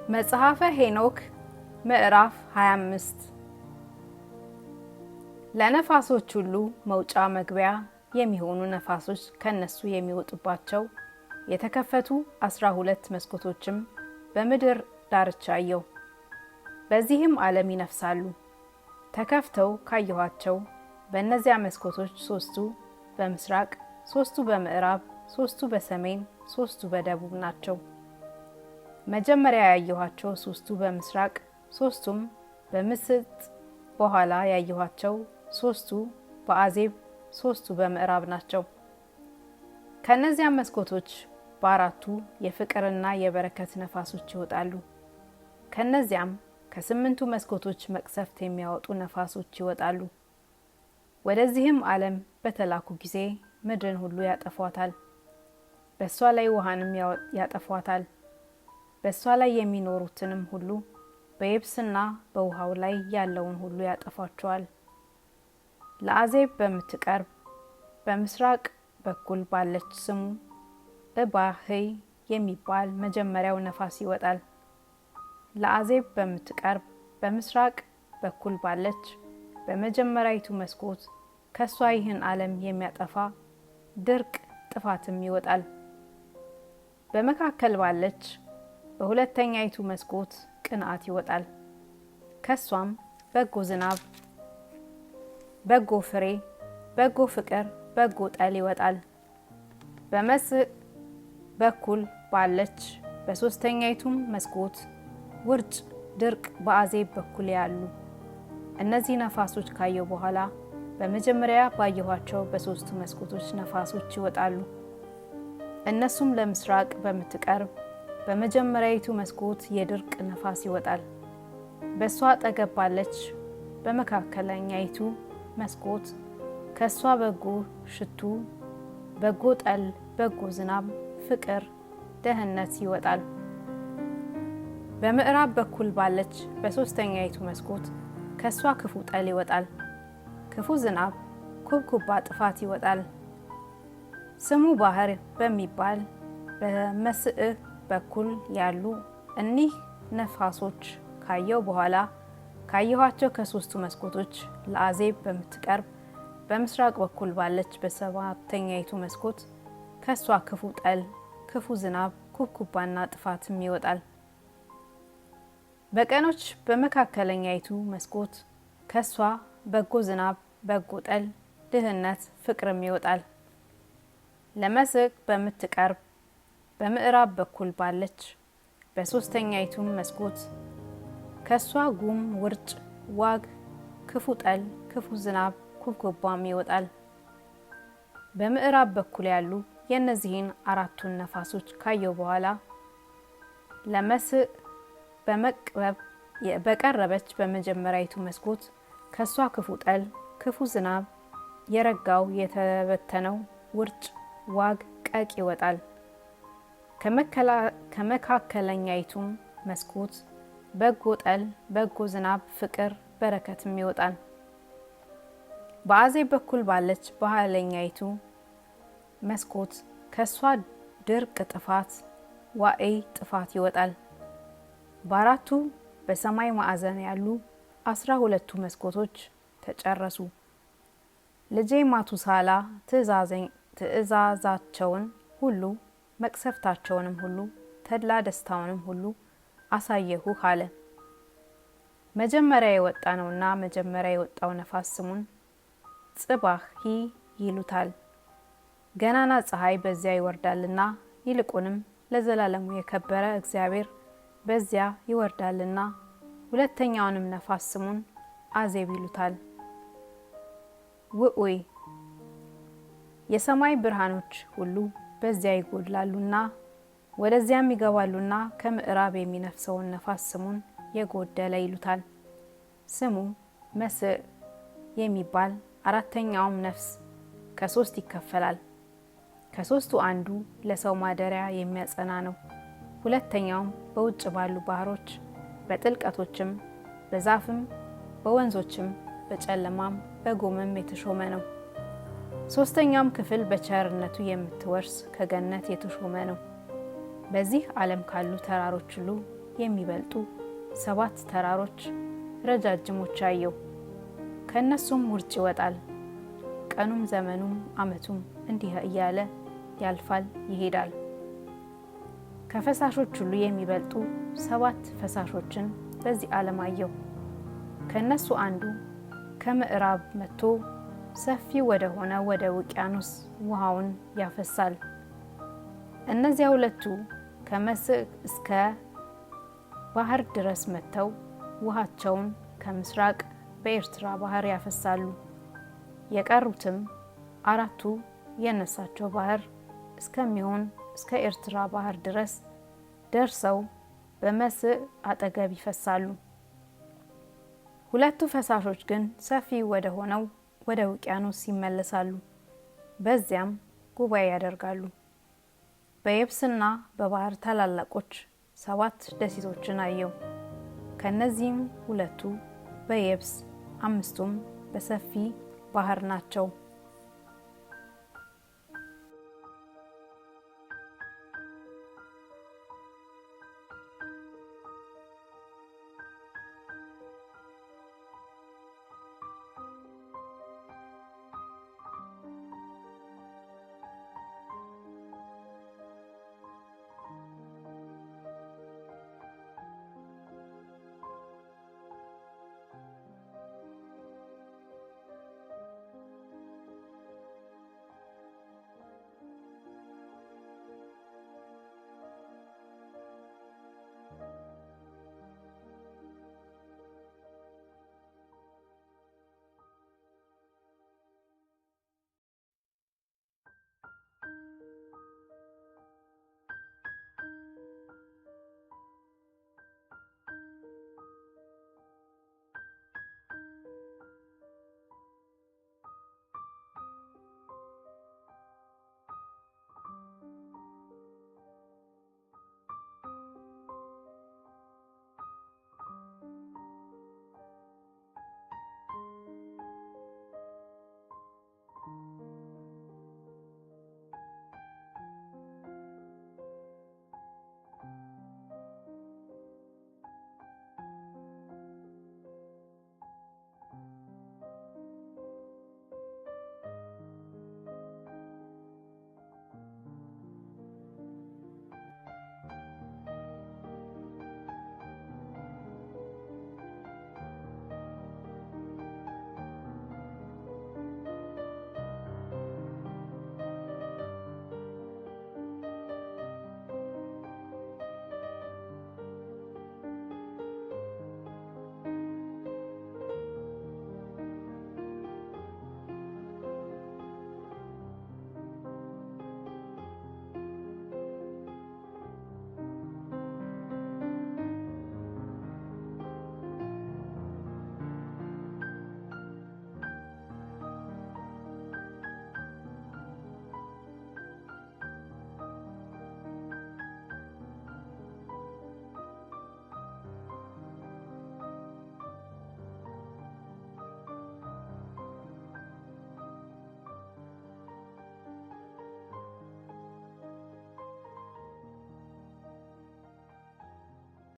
መጽሐፈ ሄኖክ ምዕራፍ 25 ለነፋሶች ሁሉ መውጫ መግቢያ የሚሆኑ ነፋሶች ከነሱ የሚወጡባቸው የተከፈቱ 12 መስኮቶችም በምድር ዳርቻ አየሁ። በዚህም ዓለም ይነፍሳሉ። ተከፍተው ካየኋቸው በእነዚያ መስኮቶች 3ቱ በምስራቅ፣ 3ቱ በምዕራብ፣ 3ቱ በሰሜን፣ 3ቱ በደቡብ ናቸው። መጀመሪያ ያየኋቸው 3ቱ በምስራቅ፣ 3ቱም በምስጥ፣ በኋላ ያየኋቸው 3ቱ በአዜብ፣ 3ቱ በምዕራብ ናቸው። ከነዚያ መስኮቶች በአራቱ የፍቅርና የበረከት ነፋሶች ይወጣሉ። ከነዚያም ከ8ቱ መስኮቶች መቅሰፍት የሚያወጡ ነፋሶች ይወጣሉ። ወደዚህም ዓለም በተላኩ ጊዜ ምድርን ሁሉ ያጠፏታል፣ በእሷ ላይ ውሃንም ያጠፏታል። በእሷ ላይ የሚኖሩትንም ሁሉ በየብስና በውሃው ላይ ያለውን ሁሉ ያጠፏቸዋል። ለአዜብ በምትቀርብ በምስራቅ በኩል ባለች ስሙ እባህይ የሚባል መጀመሪያው ነፋስ ይወጣል። ለአዜብ በምትቀርብ በምስራቅ በኩል ባለች በመጀመሪያይቱ መስኮት ከሷ ይህን ዓለም የሚያጠፋ ድርቅ ጥፋትም ይወጣል። በመካከል ባለች በሁለተኛይቱ መስኮት ቅንዓት ይወጣል። ከሷም በጎ ዝናብ፣ በጎ ፍሬ፣ በጎ ፍቅር፣ በጎ ጠል ይወጣል። በመስዕ በኩል ባለች በሶስተኛይቱም መስኮት ውርጭ፣ ድርቅ በአዜብ በኩል ያሉ እነዚህ ነፋሶች ካየው በኋላ በመጀመሪያ ባየኋቸው በ3ቱ መስኮቶች ነፋሶች ይወጣሉ። እነሱም ለምስራቅ በምትቀርብ በመጀመሪያይቱ መስኮት የድርቅ ነፋስ ይወጣል። በሷ አጠገብ ባለች በመካከለኛይቱ መስኮት ከሷ በጎ ሽቱ፣ በጎ ጠል፣ በጎ ዝናብ፣ ፍቅር፣ ደህንነት ይወጣል። በምዕራብ በኩል ባለች በሶስተኛይቱ መስኮት ከሷ ክፉ ጠል ይወጣል፣ ክፉ ዝናብ፣ ኩብኩባ ጥፋት ይወጣል። ስሙ ባህር በሚባል በመስዕ በኩል ያሉ እኒህ ነፋሶች ካየው በኋላ ካየኋቸው ከ3ቱ መስኮቶች ለአዜብ በምትቀርብ በምስራቅ በኩል ባለች በሰባተኛይቱ መስኮት ከሷ ክፉ ጠል፣ ክፉ ዝናብ፣ ኩብኩባና ጥፋትም ይወጣል። በቀኖች በመካከለኛይቱ መስኮት ከሷ በጎ ዝናብ፣ በጎ ጠል፣ ድህነት፣ ፍቅርም ይወጣል። ለመስዕ በምትቀርብ በምዕራብ በኩል ባለች በሶስተኛይቱም መስኮት ከሷ ጉም፣ ውርጭ፣ ዋግ፣ ክፉ ጠል፣ ክፉ ዝናብ፣ ኩብኩባም ይወጣል። በምዕራብ በኩል ያሉ የእነዚህን አራቱን ነፋሶች ካየው በኋላ ለመስዕ በቀረበች በመጀመሪያይቱ መስኮት ከሷ ክፉ ጠል፣ ክፉ ዝናብ፣ የረጋው የተበተነው ውርጭ፣ ዋግ፣ ቀቅ ይወጣል። ከመካከለኛይቱም መስኮት በጎ ጠል፣ በጎ ዝናብ፣ ፍቅር፣ በረከትም ይወጣል። በአዜብ በኩል ባለች በኋለኛይቱ መስኮት ከሷ ድርቅ፣ ጥፋት፣ ዋዕይ፣ ጥፋት ይወጣል። በአራቱ በሰማይ ማዕዘን ያሉ 12ቱ መስኮቶች ተጨረሱ። ልጄ ማቱሳላ ትእዛዛቸውን ሁሉ መቅሰፍታቸውንም ሁሉ ተድላ ደስታውንም ሁሉ አሳየሁህ አለ። መጀመሪያ የወጣ ነውና መጀመሪያ የወጣው ነፋስ ስሙን ጽባህ ይሉታል። ገናና ፀሐይ በዚያ ይወርዳልና ይልቁንም ለዘላለሙ የከበረ እግዚአብሔር በዚያ ይወርዳልና ሁለተኛውንም ነፋስ ስሙን አዜብ ይሉታል። ውዑይ የሰማይ ብርሃኖች ሁሉ በዚያ ይጎድላሉና ወደዚያም ይገባሉና ከምዕራብ የሚነፍሰውን ነፋስ ስሙን የጎደለ ይሉታል። ስሙ መስዕ የሚባል አራተኛውም ነፍስ ከ3 ይከፈላል። ከ3ቱ አንዱ ለሰው ማደሪያ የሚያጸና ነው። ሁለተኛውም በውጭ ባሉ ባህሮች በጥልቀቶችም በዛፍም በወንዞችም በጨለማም በጉምም የተሾመ ነው። ሶስተኛውም ክፍል በቸርነቱ የምትወርስ ከገነት የተሾመ ነው። በዚህ ዓለም ካሉ ተራሮች ሁሉ የሚበልጡ 7 ተራሮች ረጃጅሞች አየሁ። ከእነሱም ውርጭ ይወጣል። ቀኑም ዘመኑም ዓመቱም እንዲህ እያለ ያልፋል ይሄዳል። ከፈሳሾች ሁሉ የሚበልጡ 7 ፈሳሾችን በዚህ ዓለም አየሁ። ከእነሱ አንዱ ከምዕራብ መጥቶ ሰፊ ወደ ሆነ ወደ ውቅያኖስ ውሃውን ያፈሳል። እነዚያ ሁለቱ ከመስዕ እስከ ባህር ድረስ መጥተው ውሃቸውን ከምስራቅ በኤርትራ ባህር ያፈሳሉ። የቀሩትም 4ቱ የነሳቸው ባህር እስከሚሆን እስከ ኤርትራ ባህር ድረስ ደርሰው በመስዕ አጠገብ ይፈሳሉ። 2ቱ ፈሳሾች ግን ሰፊ ወደ ሆነው ወደ ውቅያኖስ ይመለሳሉ። በዚያም ጉባኤ ያደርጋሉ። በየብስና በባህር ታላላቆች 7 ደሴቶችን አየሁ። ከነዚህም 2ቱ በየብስ 5ቱም በሰፊ ባህር ናቸው።